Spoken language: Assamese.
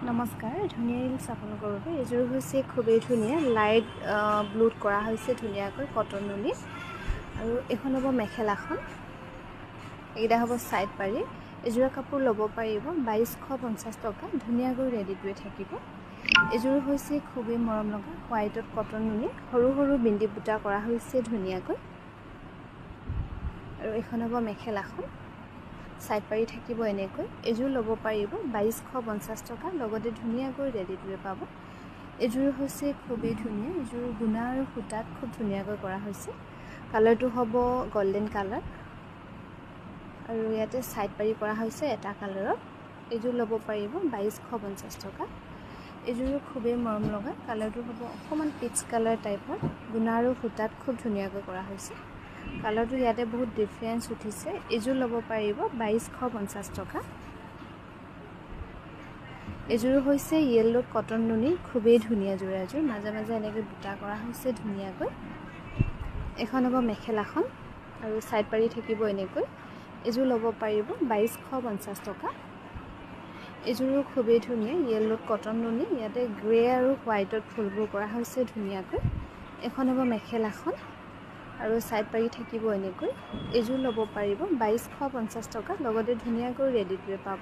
নমস্কাৰ ধুনীয়া ৰিলছ আপোনালোকৰ বাবে এযোৰ হৈছে খুবেই ধুনীয়া লাইট ব্লুত কৰা হৈছে ধুনীয়াকৈ কটন নুনি আৰু এখন হ'ব মেখেলাখন এইটা হ'ব সাইড পাৰি এযোৰ কাপোৰ ল'ব পাৰিব 2250 টকা ধুনীয়াকৈ ৰেডি কৰি থাকিব এযোৰ হৈছে খুবেই মৰম লগা হোৱাইটত কটন নুনি সৰু সৰু বিন্দি বুটা কৰা হৈছে ধুনীয়াকৈ আৰু এখন হ'ব মেখেলাখন সাইড পাৰি থাকিব এনেকৈ এযোৰ ল'ব পাৰিব 2250 টকা লগতে ধুনীয়াকৈ ৰেডি কৰি পাব এযোৰ হৈছে খুবেই ধুনীয়া এযোৰ গুণা আৰু ফুটাত খুব ধুনীয়াকৈ কৰা হৈছে কালাৰটো হ'ব গোল্ডেন কালাৰ আৰু ইয়াতে সাইড পাৰি কৰা হৈছে এটা কালাৰত এযোৰ ল'ব পাৰিব 2250 টকা এযোৰ খুবেই মৰম লগা কালাৰটো হ'ব অকমান পিচ কালাৰ টাইপৰ গুণা আৰু ফুটাত খুব ধুনীয়াকৈ কৰা হৈছে কালাৰটো ইয়াতে বহুত ডিফাৰেন্স উঠিছে এযোৰ ল'ব পাৰিব 2250 টকা এযোৰ হৈছে ইয়েলো কটন নুনি খুবেই ধুনীয়া জোৰ এযোৰ মাজে মাজে এনেকৈ বুটা কৰা হৈছে ধুনীয়াকৈ এখন হ'ব মেখেলাখন আৰু সাইড পাৰি থাকিব এনেকৈ এযোৰ ল'ব পাৰিব 2250 টকা এযোৰ খুবেই ধুনীয়া ইয়েলো কটন নুনি ইয়াতে গ্ৰে আৰু হোৱাইটত ফুলবোৰ কৰা হৈছে ধুনীয়াকৈ এখন হ'ব মেখেলাখন আৰু সাইড পাৰি থাকিব এনেকৈ এযোৰ ল'ব পাৰিব 2250 টকা লগতে ধুনীয়াকৈ ৰেডি কৰি পাব